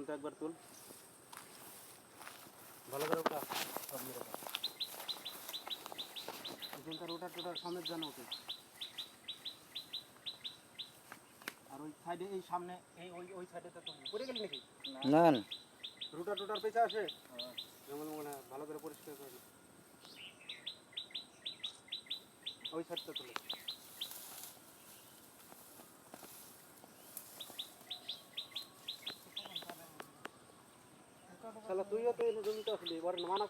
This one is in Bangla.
তো একবার তুল ভালো করে ওটা সব মেরে দাও এখানকার ওটা টোটার সমেত জানো ওকে আর ওই সাইডে এই সামনে এই ওই ওই সাইডে তো তুলবি পড়ে গেলি নাকি না না রুটার টোটার পেছে আসে যেমন মনে হয় ভালো করে পরিষ্কার করে ওই সাইডটা তুলে শালা তুইও তো এনে জমিতে আসলি এবার মানা